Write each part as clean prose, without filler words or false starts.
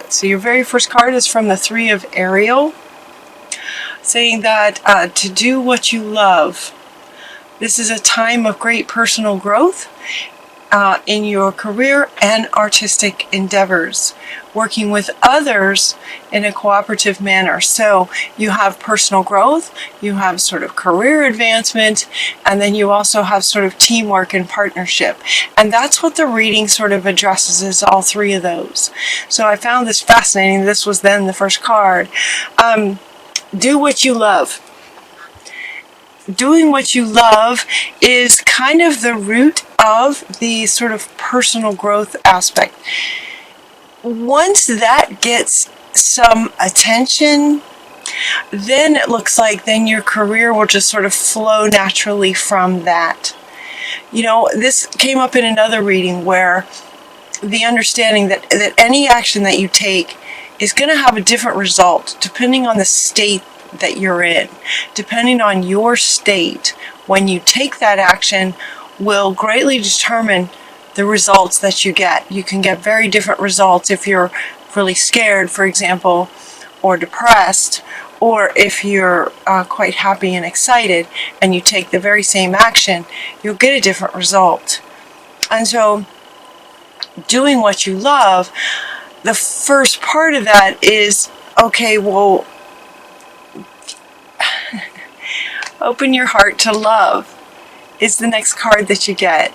So your very first card is from the Three of Ariel, saying that to do what you love. This is a time of great personal growth in your career and artistic endeavors, working with others in a cooperative manner. So you have personal growth, you have sort of career advancement, and then you also have sort of teamwork and partnership. And that's what the reading sort of addresses, is all three of those. So I found this fascinating. This was then the first card. Do what you love. Doing what you love is kind of the root of the sort of personal growth aspect. Once that gets some attention, then it looks like then your career will just sort of flow naturally from that. You know, this came up in another reading where the understanding that any action that you take is going to have a different result depending on the state that you're in. Depending on your state, when you take that action, will greatly determine the results that you get. You can get very different results if you're really scared, for example, or depressed, or if you're quite happy and excited and you take the very same action, you'll get a different result. And so doing what you love, the first part of that is, okay, well, open your heart to love is the next card that you get.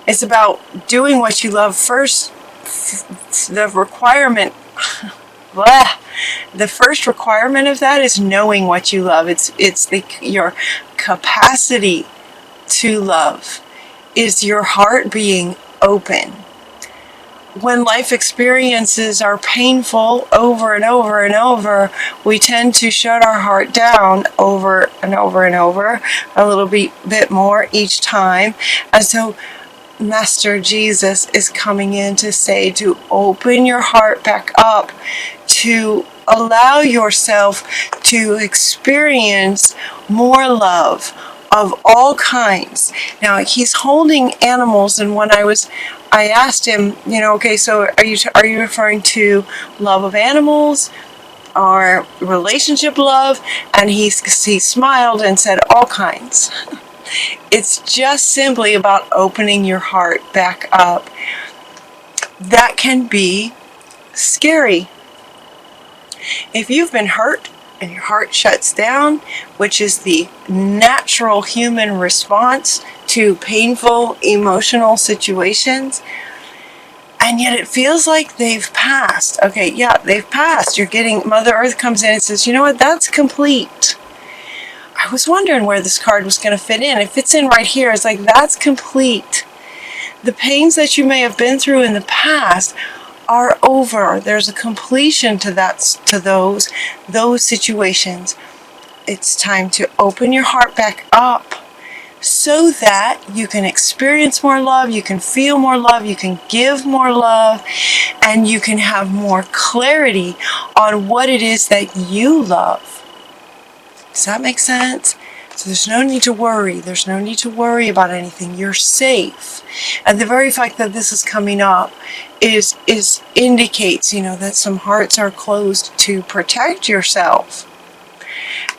It's about doing what you love first. The requirement, the first requirement of that is knowing what you love. It's your capacity to love. Is your heart being open? When life experiences are painful over and over and over, we tend to shut our heart down over and over and over, a little bit more each time. And so Master Jesus is coming in to say to open your heart back up, to allow yourself to experience more love of all kinds. Now, he's holding animals, and when I asked him, you know, okay, so are you referring to love of animals or relationship love? And he smiled and said all kinds. It's just simply about opening your heart back up. That can be scary. If you've been hurt and your heart shuts down, which is the natural human response to painful emotional situations, and yet it feels like they've passed. Okay, yeah, they've passed. Mother Earth comes in and says, you know what, that's complete. I was wondering where this card was going to fit in. It fits in right here. It's like, that's complete. The pains that you may have been through in the past are over. There's a completion to those situations. It's time to open your heart back up so that you can experience more love, you can feel more love, you can give more love, and you can have more clarity on what it is that you love. Does that make sense? So there's no need to worry. There's no need to worry about anything. You're safe. And the very fact that this is coming up indicates, you know, that some hearts are closed to protect yourself.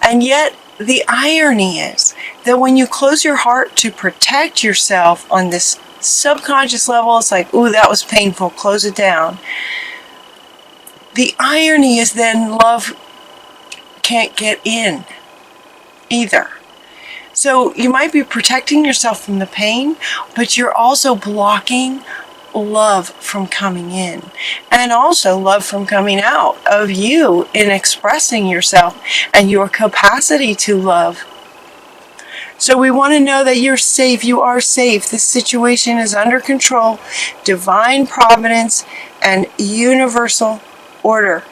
And yet the irony is that when you close your heart to protect yourself on this subconscious level, it's like, ooh, that was painful, close it down. The irony is then love can't get in either. So you might be protecting yourself from the pain, but you're also blocking love from coming in, and also love from coming out of you in expressing yourself and your capacity to love. So we want to know that you're safe. You are safe. This situation is under control. Divine providence and universal order.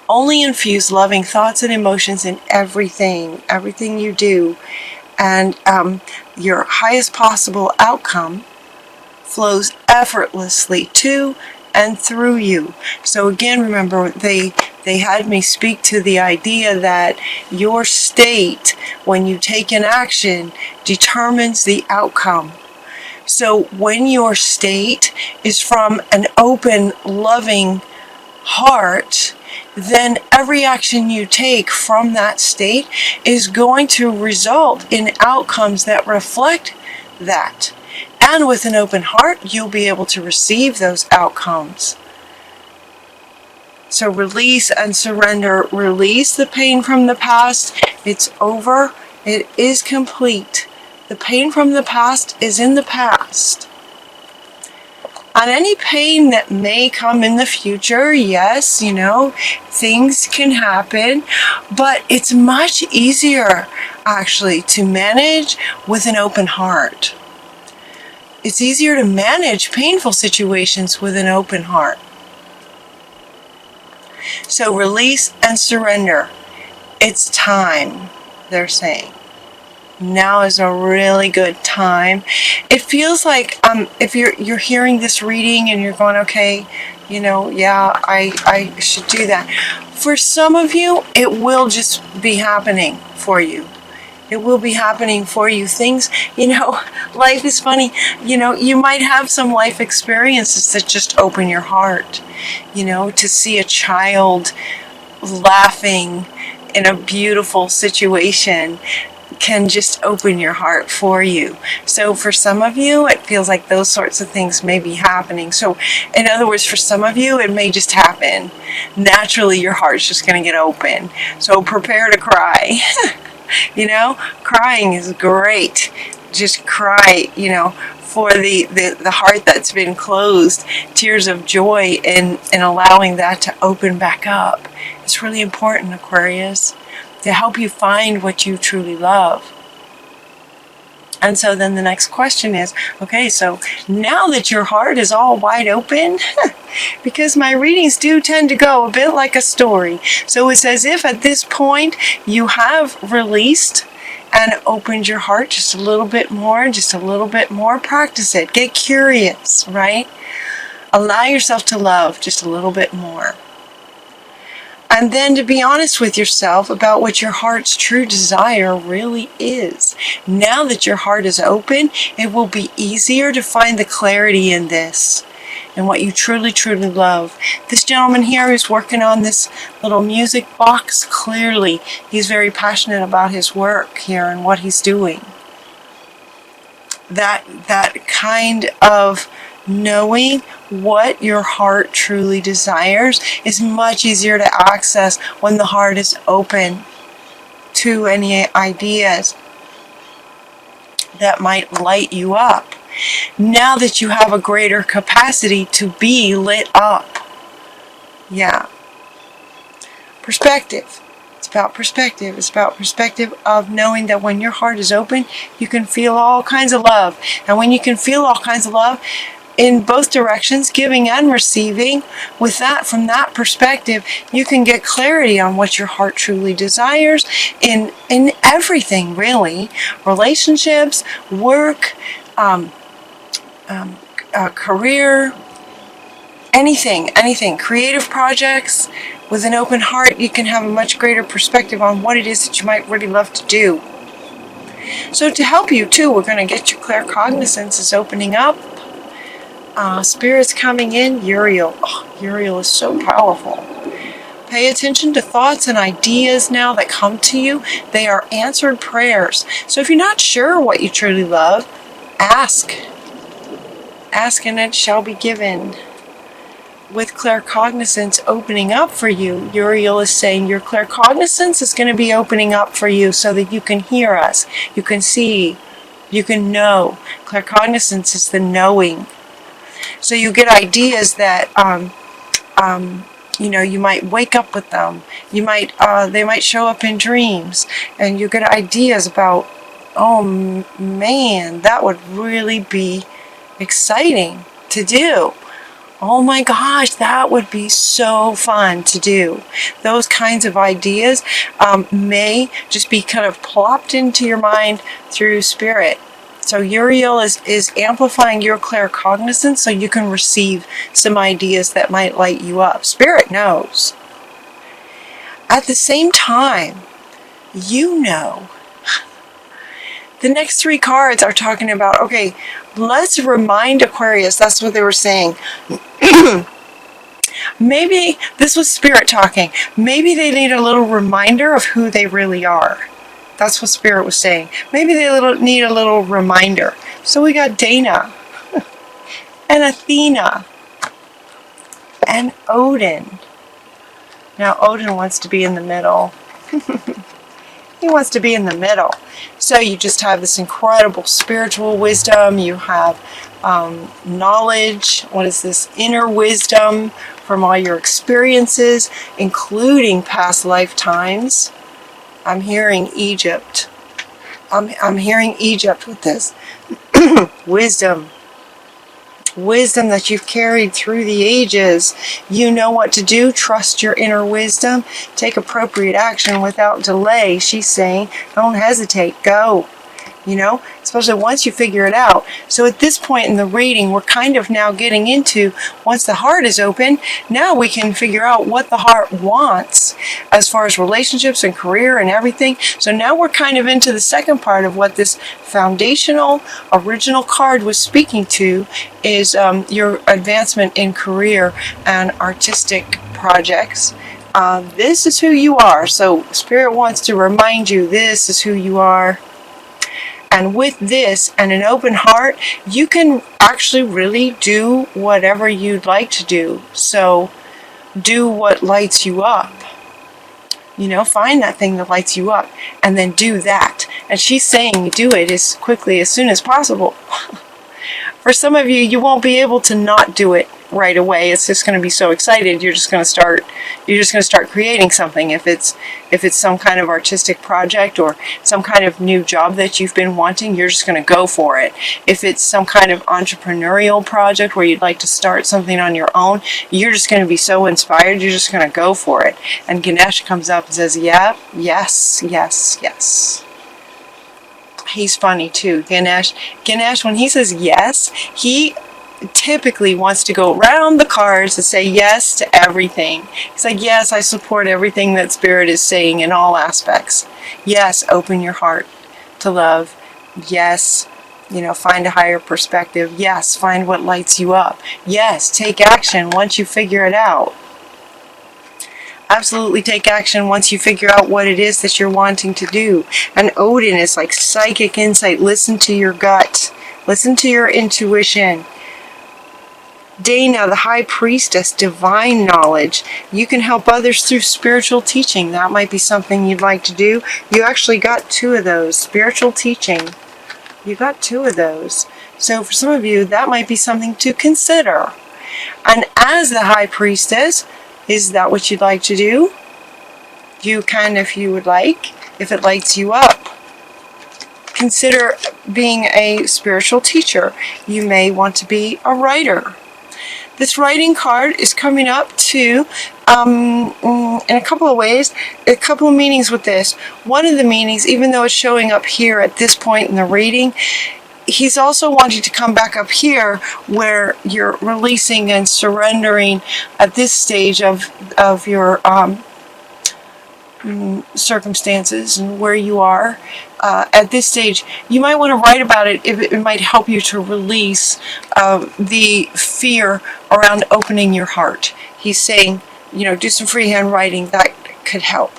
Only infuse loving thoughts and emotions in everything you do, and your highest possible outcome flows effortlessly to and through you. So again, remember, they had me speak to the idea that your state, when you take an action, determines the outcome. So when your state is from an open, loving heart, then every action you take from that state is going to result in outcomes that reflect that. And with an open heart, you'll be able to receive those outcomes. So release and surrender. Release the pain from the past. It's over. It is complete. The pain from the past is in the past. And any pain that may come in the future, yes, things can happen, but it's much easier actually to manage with an open heart. It's easier to manage painful situations with an open heart. So release and surrender. It's time, they're saying. Now is a really good time. It feels like if you're hearing this reading and you're going, okay, yeah, I should do that. For some of you, it will just be happening for you. It will be happening for you. Things, life is funny. You might have some life experiences that just open your heart. To see a child laughing in a beautiful situation can just open your heart for you. So for some of you, it feels like those sorts of things may be happening. So in other words, for some of you, it may just happen. Naturally, your heart's just going to get open. So prepare to cry. Crying is great. Just cry, for the heart that's been closed. Tears of joy and allowing that to open back up. It's really important, Aquarius, to help you find what you truly love. And so then the next question is, okay, so now that your heart is all wide open, because my readings do tend to go a bit like a story. So it's as if at this point you have released and opened your heart just a little bit more. Practice it. Get curious, right? Allow yourself to love just a little bit more. And then to be honest with yourself about what your heart's true desire really is. Now that your heart is open, it will be easier to find the clarity in this and what you truly, truly love. This gentleman here who's working on this little music box, clearly he's very passionate about his work here and what he's doing. That kind of knowing what your heart truly desires is much easier to access when the heart is open to any ideas that might light you up. Now that you have a greater capacity to be lit up. Yeah. Perspective. It's about perspective. It's about perspective of knowing that when your heart is open, you can feel all kinds of love. And when you can feel all kinds of love, in both directions, giving and receiving, from that perspective, you can get clarity on what your heart truly desires in everything, really. Relationships, work, career, anything. Creative projects. With an open heart, you can have a much greater perspective on what it is that you might really love to do. So to help you too, we're going to get your claircognizance is opening up. Spirits coming in. Uriel. Uriel is so powerful. Pay attention to thoughts and ideas now that come to you. They are answered prayers. So if you're not sure what you truly love, ask. Ask and it shall be given. With claircognizance opening up for you, Uriel is saying your claircognizance is going to be opening up for you so that you can hear us, you can see, you can know. Claircognizance is the knowing. So you get ideas that, you might wake up with them. You might, they might show up in dreams, and you get ideas about, oh man, that would really be exciting to do. Oh my gosh, that would be so fun to do. Those kinds of ideas may just be kind of plopped into your mind through spirit. So Uriel is amplifying your claircognizance so you can receive some ideas that might light you up. Spirit knows. At the same time, you know. The next three cards are talking about, okay, let's remind Aquarius, that's what they were saying. Maybe this was Spirit talking. Maybe they need a little reminder of who they really are. That's what Spirit was saying. Maybe they need a little reminder. So we got Dana and Athena and Odin. Now Odin wants to be in the middle. He wants to be in the middle. So you just have this incredible spiritual wisdom. You have knowledge. What is this? Inner wisdom from all your experiences, including past lifetimes. I'm hearing Egypt. I'm hearing Egypt with this. Wisdom. Wisdom that you've carried through the ages. You know what to do. Trust your inner wisdom. Take appropriate action without delay. She's saying, don't hesitate. Go. You know, especially once you figure it out. So at this point in the reading, we're kind of now getting into, once the heart is open, now we can figure out what the heart wants as far as relationships and career and everything. So now we're kind of into the second part of what this foundational original card was speaking to, is your advancement in career and artistic projects. This is who you are. So Spirit wants to remind you, this is who you are. And with this and an open heart, you can actually really do whatever you'd like to do. So do what lights you up. You know, find that thing that lights you up and then do that. And she's saying do it as quickly, as soon as possible. For some of you, you won't be able to not do it right away. It's just going to be so excited. You're just going to start creating something. If it's some kind of artistic project or some kind of new job that you've been wanting, you're just going to go for it. If it's some kind of entrepreneurial project where you'd like to start something on your own, you're just going to be so inspired, you're just going to go for it. And Ganesh comes up and says, yeah, yes, yes, yes. He's funny too, Ganesh. Ganesh, when he says yes, he typically wants to go around the cards and say yes to everything. He's like, yes, I support everything that Spirit is saying in all aspects. Yes, open your heart to love. Yes, you know, find a higher perspective. Yes, find what lights you up. Yes, take action once you figure it out. Absolutely take action once you figure out what it is that you're wanting to do. And Odin is like psychic insight. Listen to your gut. Listen to your intuition. Dana, the High Priestess, divine knowledge. You can help others through spiritual teaching. That might be something you'd like to do. You actually got 2 of those. Spiritual teaching. You got 2 of those. So for some of you, that might be something to consider. And as the High Priestess, is that what you'd like to do? You can if you would like, if it lights you up. Consider being a spiritual teacher. You may want to be a writer. This writing card is coming up to, in a couple of ways, a couple of meanings with this. One of the meanings, even though it's showing up here at this point in the reading, he's also wanting to come back up here where you're releasing and surrendering at this stage of your circumstances and where you are. At this stage, you might want to write about it if it might help you to release the fear around opening your heart. He's saying, you know, do some freehand writing. That could help.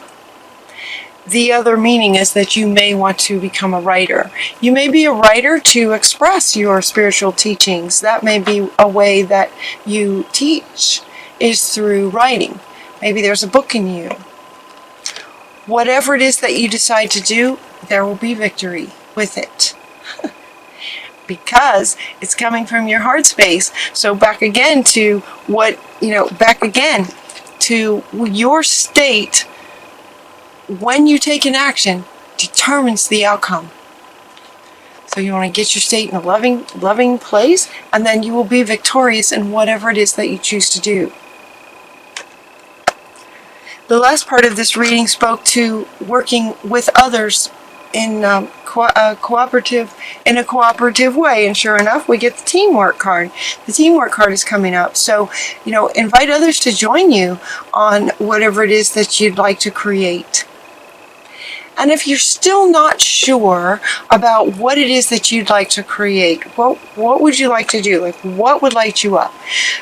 The other meaning is that you may want to become a writer. You may be a writer to express your spiritual teachings. That may be a way that you teach, is through writing. Maybe there's a book in you. Whatever it is that you decide to do, there will be victory with it. Because it's coming from your heart space. So back again to what, you know, back again to your state. When you take an action, determines the outcome. So you want to get your state in a loving place, and then you will be victorious in whatever it is that you choose to do. The last part of this reading spoke to working with others in a cooperative way, and sure enough, we get the teamwork card. The teamwork card is coming up. So, you know, invite others to join you on whatever it is that you'd like to create. And if you're still not sure about what it is that you'd like to create, what would you like to do? Like, what would light you up?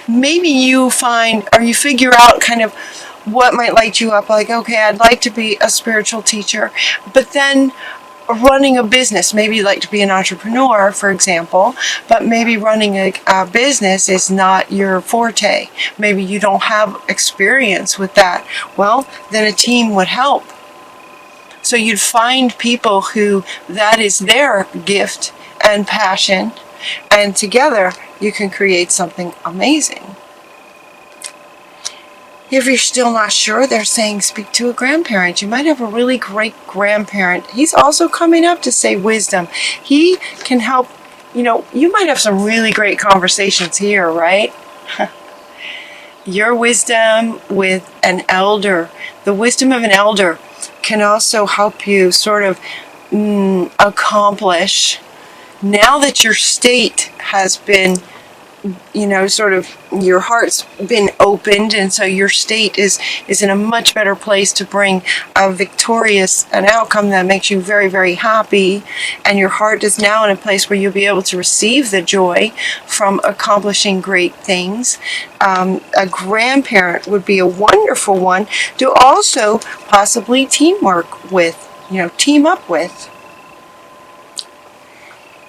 Maybe you find, or you figure out kind of what might light you up. Like, okay, I'd like to be a spiritual teacher, but then running a business, maybe you'd like to be an entrepreneur, for example, but maybe running a business is not your forte. Maybe you don't have experience with that. Well, then a team would help. So you'd find people who that is their gift and passion, and together you can create something amazing. If you're still not sure, they're saying speak to a grandparent. You might have a really great grandparent. He's also coming up to say wisdom. He can help, you might have some really great conversations here, right? Your wisdom with an elder, the wisdom of an elder can also help you sort of accomplish, now that your state has been, sort of your heart's been opened, and so your state is in a much better place to bring an outcome that makes you very, very happy, and your heart is now in a place where you'll be able to receive the joy from accomplishing great things. A grandparent would be a wonderful one to also possibly team up with.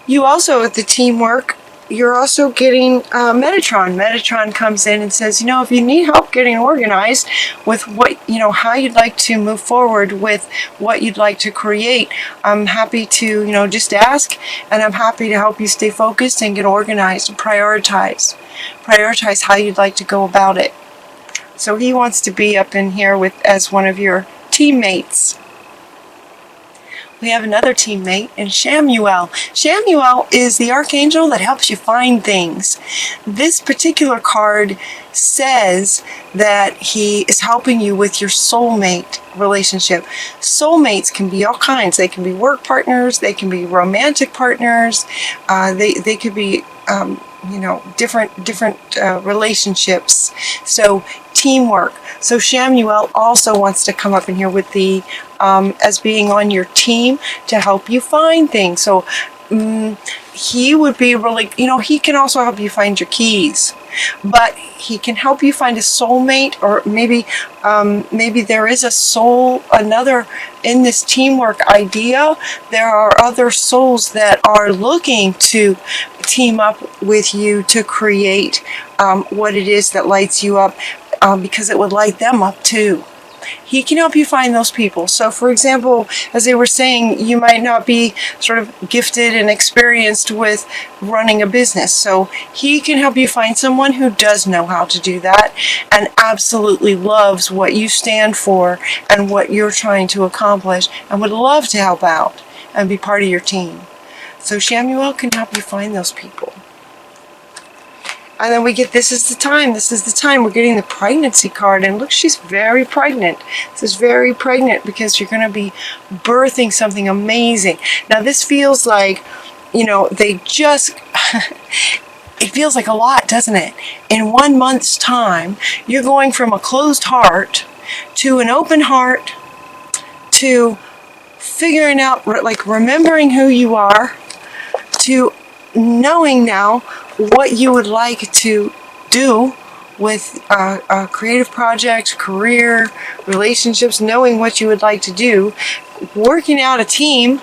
You also, with the teamwork, you're also getting Metatron. Metatron comes in and says, if you need help getting organized with what, how you'd like to move forward with what you'd like to create, I'm happy to, just ask, and I'm happy to help you stay focused and get organized and prioritize how you'd like to go about it. So he wants to be up in here as one of your teammates. We have another teammate in Shamuel. Shamuel is the archangel that helps you find things. This particular card says that he is helping you with your soulmate relationship. Soulmates can be all kinds. They can be work partners. They can be romantic partners. They could be different relationships. So teamwork. So Shamuel also wants to come up in here with the as being on your team to help you find things. So he would be really, he can also help you find your keys, but he can help you find a soulmate, or maybe there is another in this teamwork idea. There are other souls that are looking to team up with you to create what it is that lights you up, because it would light them up too. He can help you find those people. So, for example, as they were saying, you might not be sort of gifted and experienced with running a business. So he can help you find someone who does know how to do that and absolutely loves what you stand for and what you're trying to accomplish, and would love to help out and be part of your team. So Shamuel can help you find those people. And then we get, this is the time. We're getting the pregnancy card. And look, she's very pregnant. This is very pregnant because you're going to be birthing something amazing. Now, this feels like, they just, it feels like a lot, doesn't it? In 1 month's time, you're going from a closed heart to an open heart to figuring out, like remembering who you are, to knowing now what you would like to do with a creative project, career, relationships, knowing what you would like to do, working out a team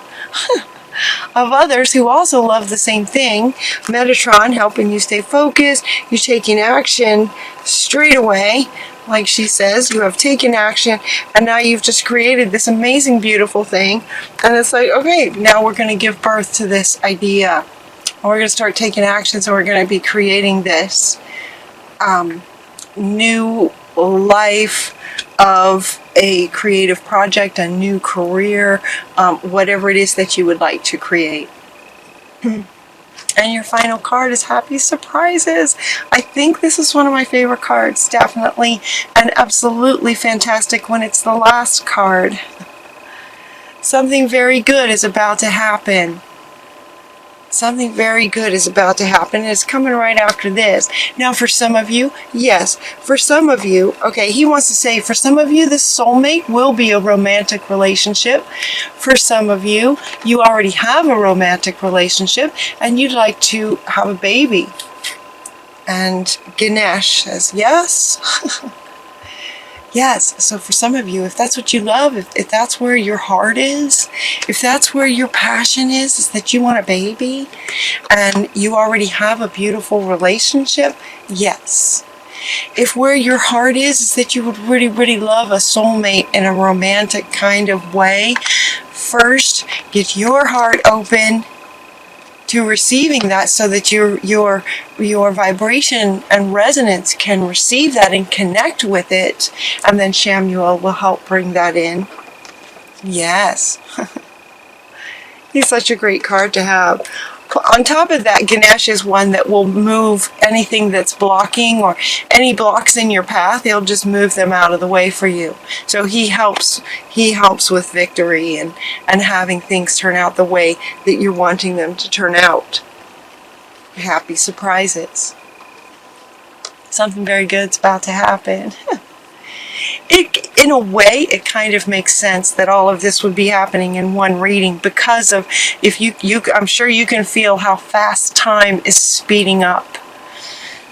of others who also love the same thing. Metatron helping you stay focused. You're taking action straight away. Like she says, you have taken action, and now you've just created this amazing, beautiful thing. And it's like, okay, now we're going to give birth to this idea. We're going to start taking action, so we're going to be creating this new life of a creative project, a new career, whatever it is that you would like to create. And your final card is Happy Surprises. I think this is one of my favorite cards, definitely, and absolutely fantastic when it's the last card. Something very good is about to happen. Something very good is about to happen. It's coming right after this. Now, for some of you, yes. For some of you, okay, he wants to say, for some of you, this soulmate will be a romantic relationship. For some of you, you already have a romantic relationship and you'd like to have a baby. And Ganesh says, yes. Yes, so for some of you, if that's what you love, if that's where your heart is, if that's where your passion is that you want a baby, and you already have a beautiful relationship, yes. If where your heart is that you would really, really love a soulmate in a romantic kind of way, first, get your heart open to receiving that so that your vibration and resonance can receive that and connect with it, and then Shamuel will help bring that in. Yes. He's such a great card to have. On top of that, Ganesh is one that will move anything that's blocking or any blocks in your path. He'll just move them out of the way for you. So he helps with victory and having things turn out the way that you're wanting them to turn out. Happy surprises. Something very good's about to happen. In a way, it kind of makes sense that all of this would be happening in one reading because of, I'm sure you can feel how fast time is speeding up.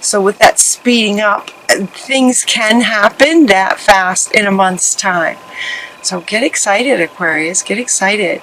So with that speeding up, things can happen that fast in a month's time. So get excited, Aquarius, get excited.